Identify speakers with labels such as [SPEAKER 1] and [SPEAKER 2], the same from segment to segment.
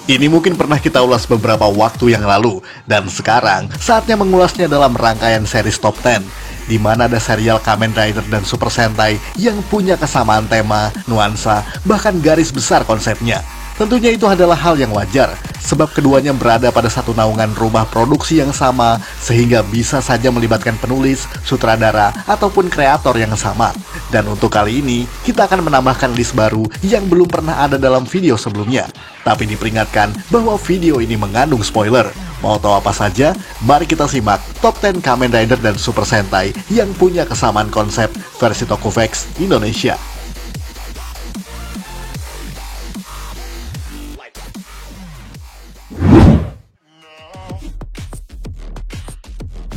[SPEAKER 1] Ini mungkin pernah kita ulas beberapa waktu yang lalu, dan sekarang saatnya mengulasnya dalam rangkaian series Top 10, di mana ada serial Kamen Rider dan Super Sentai yang punya kesamaan tema, nuansa, bahkan garis besar konsepnya. Tentunya itu adalah hal yang wajar, sebab keduanya berada pada satu naungan rumah produksi yang sama, sehingga bisa saja melibatkan penulis, sutradara, ataupun kreator yang sama. Dan untuk kali ini, kita akan menambahkan list baru yang belum pernah ada dalam video sebelumnya. Tapi diperingatkan bahwa video ini mengandung spoiler. Mau tahu apa saja? Mari kita simak Top 10 Kamen Rider dan Super Sentai yang punya kesamaan konsep versi Tokuvex Indonesia.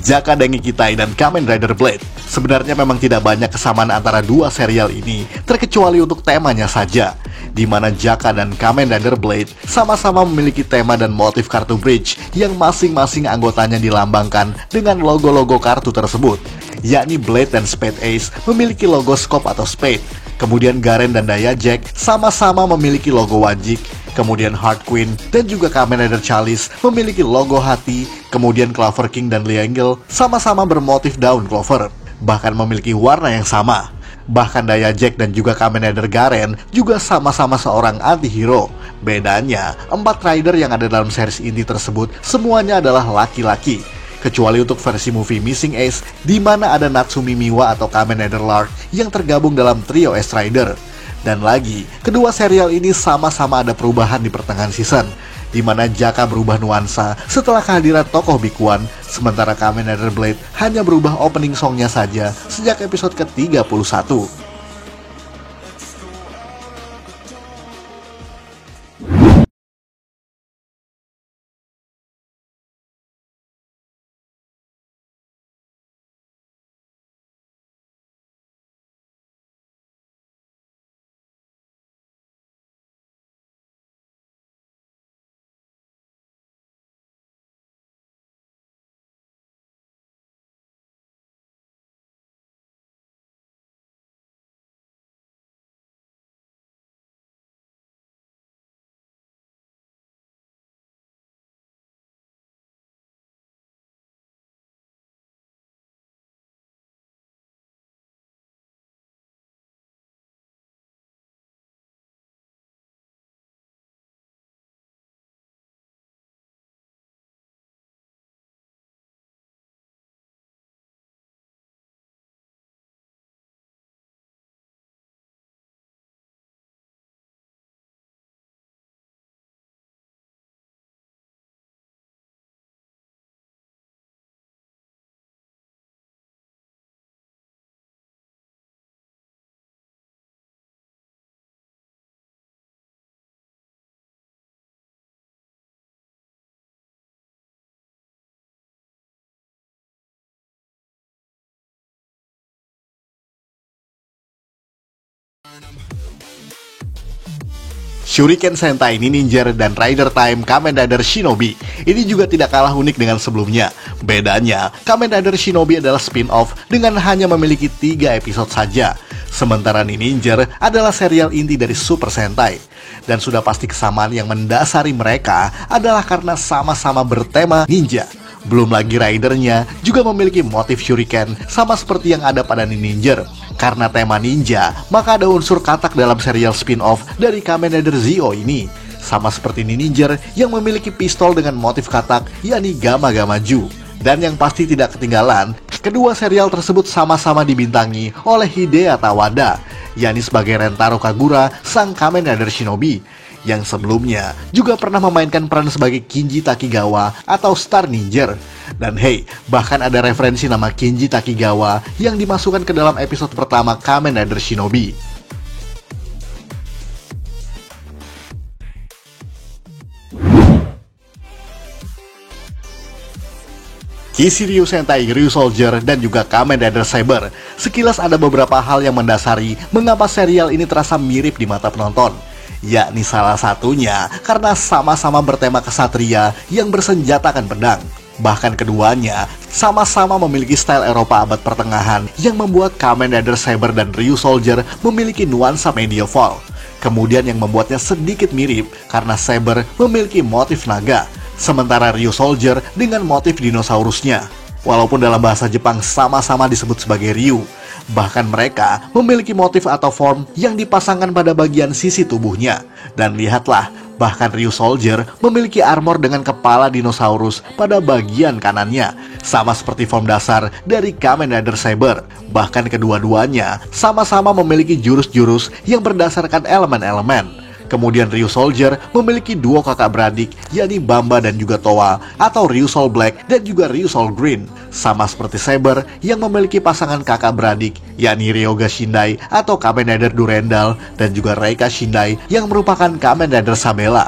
[SPEAKER 1] Jaka Dengi Kitai dan Kamen Rider Blade. Sebenarnya memang tidak banyak kesamaan antara dua serial ini, terkecuali untuk temanya saja, di mana Jaka dan Kamen Rider Blade sama-sama memiliki tema dan motif kartu bridge yang masing-masing anggotanya dilambangkan dengan logo-logo kartu tersebut, yakni Blade dan Spade Ace memiliki logo scope atau spade, kemudian Garen dan Diajak sama-sama memiliki logo wajik, kemudian Heart Queen dan juga Kamen Rider Chalice memiliki logo hati, kemudian Clover King dan Liangel sama-sama bermotif daun clover, bahkan memiliki warna yang sama. Bahkan Diajak dan juga Kamen Rider Garen juga sama-sama seorang anti-hero. Bedanya, 4 rider yang ada dalam series inti tersebut semuanya adalah laki-laki, kecuali untuk versi movie Missing Ace, di mana ada Natsumi Miwa atau Kamen Rider Lark yang tergabung dalam trio Ace Rider. Dan lagi, kedua serial ini sama-sama ada perubahan di pertengahan season, di mana Jaka berubah nuansa setelah kehadiran tokoh Bikuan, sementara Kamen Rider Blade hanya berubah opening songnya saja sejak episode ke-31. Shuriken Sentai Ninja dan Rider Time Kamen Rider Shinobi. Ini juga tidak kalah unik dengan sebelumnya. Bedanya, Kamen Rider Shinobi adalah spin-off dengan hanya memiliki 3 episode saja, sementara Ninja adalah serial inti dari Super Sentai. Dan sudah pasti kesamaan yang mendasari mereka adalah karena sama-sama bertema ninja. Belum lagi ridernya juga memiliki motif shuriken sama seperti yang ada pada Ninja. Karena tema ninja, maka ada unsur katak dalam serial spin-off dari Kamen Rider Zio ini. Sama seperti Ninja yang memiliki pistol dengan motif katak, yakni Gama Gama Ju. Dan yang pasti tidak ketinggalan, kedua serial tersebut sama-sama dibintangi oleh Hidea Tawada, yakni sebagai Rentaro Kagura, sang Kamen Rider Shinobi, yang sebelumnya juga pernah memainkan peran sebagai Kinji Takigawa atau Star Ninja. Dan hey, bahkan ada referensi nama Kinji Takigawa yang dimasukkan ke dalam episode pertama Kamen Rider Shinobi. Kisiryu Sentai Ryusoldier dan juga Kamen Rider Saber. Sekilas ada beberapa hal yang mendasari mengapa serial ini terasa mirip di mata penonton, yakni salah satunya karena sama-sama bertema kesatria yang bersenjatakan pedang. Bahkan keduanya sama-sama memiliki style Eropa abad pertengahan yang membuat Kamen Rider Saber dan Ryusoldier memiliki nuansa medieval. Kemudian yang membuatnya sedikit mirip karena Saber memiliki motif naga, sementara Ryusoulger dengan motif dinosaurusnya. Walaupun dalam bahasa Jepang sama-sama disebut sebagai Ryu, bahkan mereka memiliki motif atau form yang dipasangkan pada bagian sisi tubuhnya. Dan lihatlah, bahkan Ryusoulger memiliki armor dengan kepala dinosaurus pada bagian kanannya, sama seperti form dasar dari Kamen Rider Saber. Bahkan kedua-duanya sama-sama memiliki jurus-jurus yang berdasarkan elemen-elemen. Kemudian Ryusoulger memiliki duo kakak beradik, yakni Bamba dan juga Towa, atau Ryusoul Black dan juga Ryusoul Green. Sama seperti Saber yang memiliki pasangan kakak beradik, yakni Ryoga Shindai atau Kamen Rider Durandal, dan juga Reika Shindai yang merupakan Kamen Rider Sabela.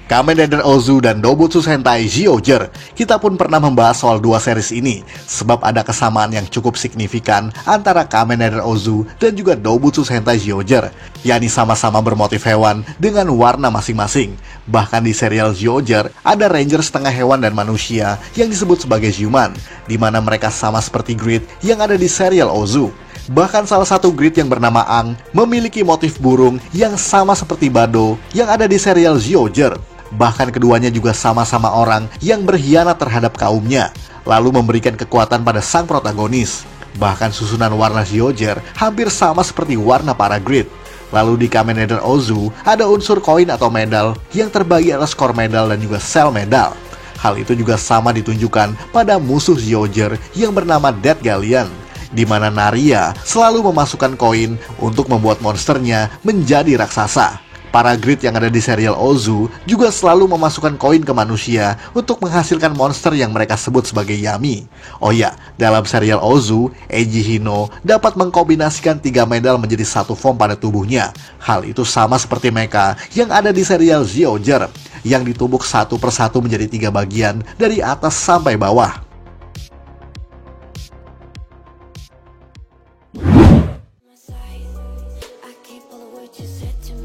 [SPEAKER 1] Kamen Rider Ozu dan Dobutsu Sentai Zyuohger. Kita pun pernah membahas soal dua series ini, sebab ada kesamaan yang cukup signifikan antara Kamen Rider Ozu dan juga Dobutsu Sentai Zyuohger, yakni sama-sama bermotif hewan dengan warna masing-masing. Bahkan di serial Zyuohger, ada ranger setengah hewan dan manusia yang disebut sebagai Zyuman, di mana mereka sama seperti Grid yang ada di serial Ozu. Bahkan salah satu Grid yang bernama Ang memiliki motif burung yang sama seperti Bado yang ada di serial Zyuohger. Bahkan keduanya juga sama-sama orang yang berkhianat terhadap kaumnya, lalu memberikan kekuatan pada sang protagonis. Bahkan susunan warna Zyuohger hampir sama seperti warna para Grid. Lalu di Kamen Rider Ozu ada unsur koin atau medal yang terbagi atas core medal dan juga cell medal. Hal itu juga sama ditunjukkan pada musuh Zyuohger yang bernama Dead Galleon, di mana Naria selalu memasukkan koin untuk membuat monsternya menjadi raksasa. Para Grid yang ada di serial Ozu juga selalu memasukkan koin ke manusia untuk menghasilkan monster yang mereka sebut sebagai Yami. Oh ya, dalam serial Ozu, Eiji Hino dapat mengkombinasikan 3 medal menjadi satu form pada tubuhnya. Hal itu sama seperti mecha yang ada di serial Zyuohger, yang ditumbuk satu persatu menjadi 3 bagian dari atas sampai bawah.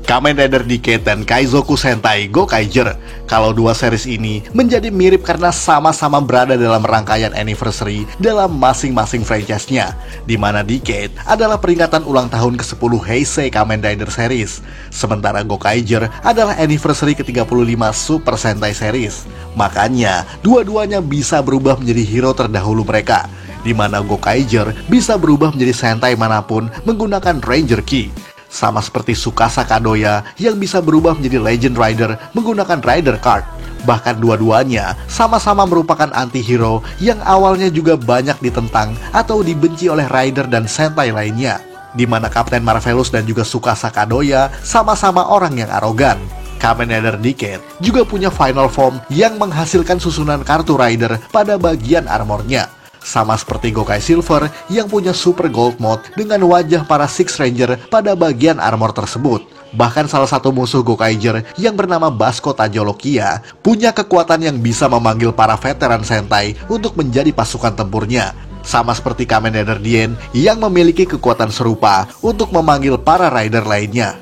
[SPEAKER 1] Kamen Rider Decade dan Kaizoku Sentai Gokaiger. Kalau dua series ini menjadi mirip karena sama-sama berada dalam rangkaian anniversary dalam masing-masing franchise-nya, di mana Decade adalah peringatan ulang tahun ke-10 Heisei Kamen Rider series, sementara Gokaiger adalah anniversary ke-35 Super Sentai series. Makanya, dua-duanya bisa berubah menjadi hero terdahulu mereka, di mana Gokaiger bisa berubah menjadi Sentai manapun menggunakan Ranger Key. Sama seperti Tsukasa Kadoya yang bisa berubah menjadi Legend Rider menggunakan Rider Card. Bahkan dua-duanya sama-sama merupakan anti-hero yang awalnya juga banyak ditentang atau dibenci oleh Rider dan Sentai lainnya, di mana Kapten Marvelous dan juga Tsukasa Kadoya sama-sama orang yang arogan. Kamen Rider Decade juga punya final form yang menghasilkan susunan kartu Rider pada bagian armornya, sama seperti Gokai Silver yang punya Super Gold Mode dengan wajah para Six Ranger pada bagian armor tersebut. Bahkan salah satu musuh Gokaiger yang bernama Basco Tajolokia punya kekuatan yang bisa memanggil para veteran Sentai untuk menjadi pasukan tempurnya, sama seperti Kamen Rider Dien yang memiliki kekuatan serupa untuk memanggil para rider lainnya.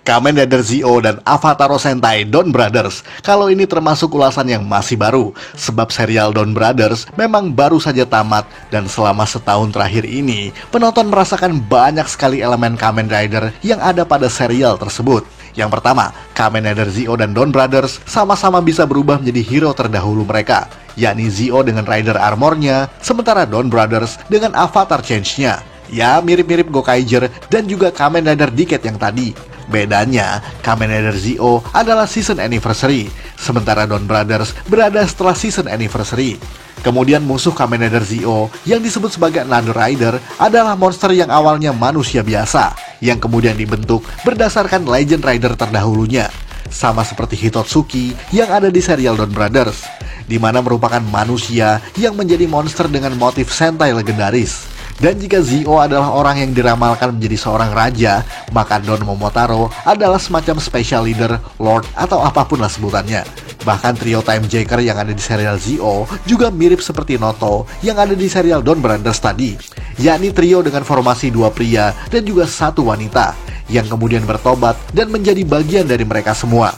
[SPEAKER 1] Kamen Rider Zi-O dan Avataro Sentai Don Brothers. Kalau ini termasuk ulasan yang masih baru, sebab serial Don Brothers memang baru saja tamat, dan selama setahun terakhir ini, penonton merasakan banyak sekali elemen Kamen Rider yang ada pada serial tersebut. Yang pertama, Kamen Rider Zi-O dan Don Brothers sama-sama bisa berubah menjadi hero terdahulu mereka, yakni Zi-O dengan Rider Armornya, sementara Don Brothers dengan Avatar Change-nya. Ya, mirip-mirip Gokaiger dan juga Kamen Rider Decade yang tadi. Bedanya, Kamen Rider Zi-O adalah season anniversary, sementara Don Brothers berada setelah season anniversary. Kemudian musuh Kamen Rider Zi-O yang disebut sebagai Another Rider adalah monster yang awalnya manusia biasa, yang kemudian dibentuk berdasarkan Legend Rider terdahulunya, sama seperti Hitotsuki yang ada di serial Don Brothers, di mana merupakan manusia yang menjadi monster dengan motif Sentai legendaris. Dan jika Zi-O adalah orang yang diramalkan menjadi seorang raja, maka Don Momotaro adalah semacam special leader, lord, atau apapun lah sebutannya. Bahkan trio Time Jaker yang ada di serial Zi-O juga mirip seperti Noto yang ada di serial Don Brothers tadi, yakni trio dengan formasi 2 pria dan juga 1 wanita, yang kemudian bertobat dan menjadi bagian dari mereka semua.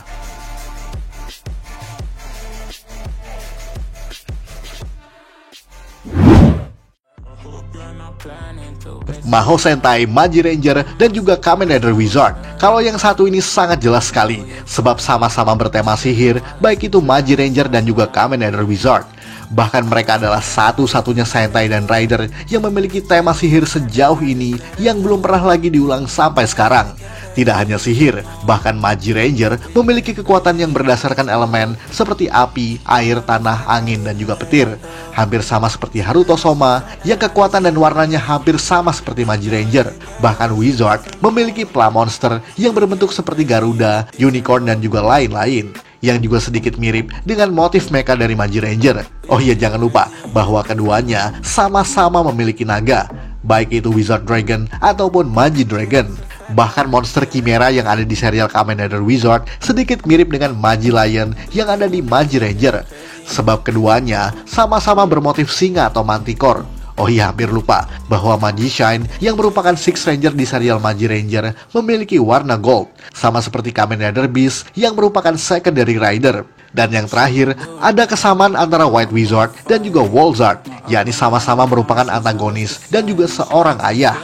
[SPEAKER 1] Mahou Sentai, Maji Ranger, dan juga Kamen Rider Wizard. Kalau yang satu ini sangat jelas sekali, sebab sama-sama bertema sihir, baik itu Maji Ranger dan juga Kamen Rider Wizard. Bahkan mereka adalah satu-satunya Sentai dan Rider yang memiliki tema sihir sejauh ini yang belum pernah lagi diulang sampai sekarang. Tidak hanya sihir, bahkan Maji Ranger memiliki kekuatan yang berdasarkan elemen seperti api, air, tanah, angin, dan juga petir. Hampir sama seperti Haruto Soma yang kekuatan dan warnanya hampir sama seperti Maji Ranger. Bahkan Wizard memiliki Pla Monster yang berbentuk seperti Garuda, Unicorn, dan juga lain-lain, yang juga sedikit mirip dengan motif mecha dari Maji Ranger. Oh iya, jangan lupa bahwa keduanya sama-sama memiliki naga, baik itu Wizard Dragon ataupun Maji Dragon. Bahkan monster Chimera yang ada di serial Kamen Rider Wizard sedikit mirip dengan Maji Lion yang ada di Maji Ranger, sebab keduanya sama-sama bermotif singa atau manticore. Oh iya, hampir lupa bahwa Maji Shine yang merupakan Six Ranger di serial Maji Ranger memiliki warna gold, sama seperti Kamen Rider Beast yang merupakan secondary rider. Dan yang terakhir, ada kesamaan antara White Wizard dan juga Wolzard, yakni sama-sama merupakan antagonis dan juga seorang ayah.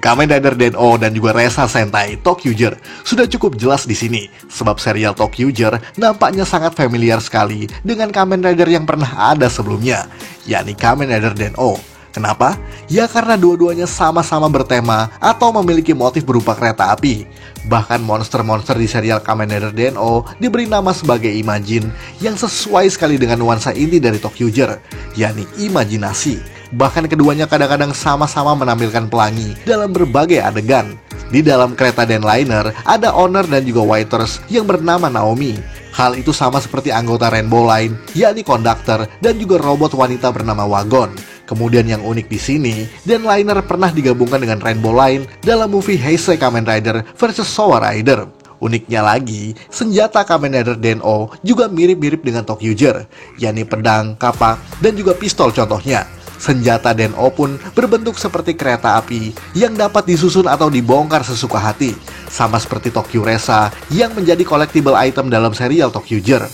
[SPEAKER 1] Kamen Rider Den-O dan juga Resa Sentai Tokyuger sudah cukup jelas di sini, sebab serial Tokyuger nampaknya sangat familiar sekali dengan Kamen Rider yang pernah ada sebelumnya, yakni Kamen Rider Den-O. Kenapa? Ya karena dua-duanya sama-sama bertema atau memiliki motif berupa kereta api. Bahkan monster-monster di serial Kamen Rider Den-O diberi nama sebagai Imagine yang sesuai sekali dengan nuansa inti dari Tokyuger, yakni imajinasi. Bahkan keduanya kadang-kadang sama-sama menampilkan pelangi dalam berbagai adegan. Di dalam kereta Denliner ada owner dan juga waiters yang bernama Naomi. Hal itu sama seperti anggota Rainbow Line, yakni konduktor, dan juga robot wanita bernama Wagon. Kemudian yang unik di sini, Denliner pernah digabungkan dengan Rainbow Line dalam movie Heisei Kamen Rider vs Showa Rider. Uniknya lagi, senjata Kamen Rider Den-O juga mirip-mirip dengan Tokyuger, yakni pedang, kapak, dan juga pistol contohnya. Senjata Den-O pun berbentuk seperti kereta api yang dapat disusun atau dibongkar sesuka hati, sama seperti Tokyo Resa yang menjadi collectible item dalam serial Tokyuger.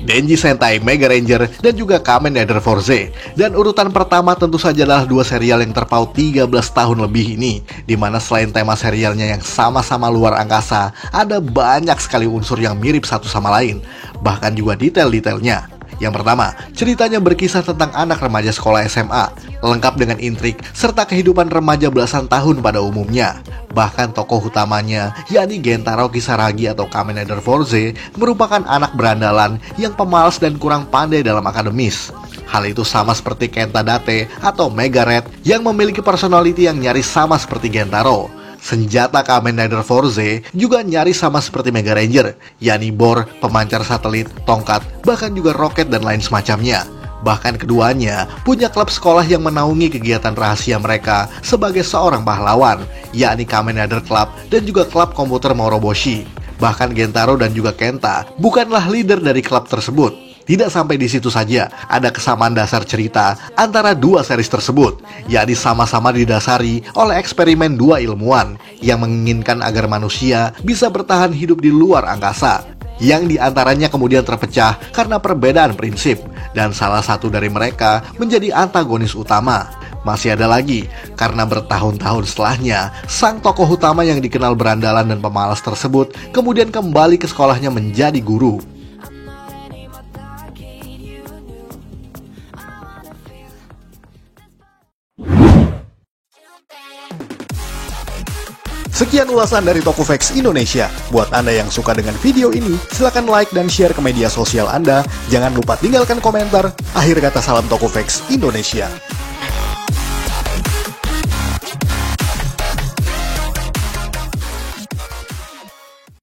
[SPEAKER 1] Denji Sentai Mega Ranger dan juga Kamen Rider Fourze. Dan urutan pertama tentu saja adalah dua serial yang terpaut 13 tahun lebih ini, dimana selain tema serialnya yang sama-sama luar angkasa, ada banyak sekali unsur yang mirip satu sama lain, bahkan juga detail-detailnya. Yang pertama, ceritanya berkisah tentang anak remaja sekolah SMA, lengkap dengan intrik serta kehidupan remaja belasan tahun pada umumnya. Bahkan tokoh utamanya, yakni Gentaro Kisaragi atau Kamen Rider Fourze, merupakan anak berandalan yang pemalas dan kurang pandai dalam akademis. Hal itu sama seperti Kenta Date atau Mega Red yang memiliki personality yang nyaris sama seperti Gentaro. Senjata Kamen Rider Fourze juga nyaris sama seperti Mega Ranger, yakni bor, pemancar satelit, tongkat, bahkan juga roket dan lain semacamnya. Bahkan keduanya punya klub sekolah yang menaungi kegiatan rahasia mereka sebagai seorang pahlawan, yakni Kamen Rider Club dan juga klub komputer Moroboshi. Bahkan Gentaro dan juga Kenta bukanlah leader dari klub tersebut. Tidak sampai di situ saja, ada kesamaan dasar cerita antara dua series tersebut, yakni sama-sama didasari oleh eksperimen dua ilmuwan yang menginginkan agar manusia bisa bertahan hidup di luar angkasa, yang diantaranya kemudian terpecah karena perbedaan prinsip, dan salah satu dari mereka menjadi antagonis utama. Masih ada lagi, karena bertahun-tahun setelahnya, sang tokoh utama yang dikenal berandalan dan pemalas tersebut kemudian kembali ke sekolahnya menjadi guru.
[SPEAKER 2] Sekian ulasan dari Tokuvex Indonesia. Buat Anda yang suka dengan video ini, silakan like dan share ke media sosial Anda. Jangan lupa tinggalkan komentar. Akhir kata, salam Tokuvex Indonesia.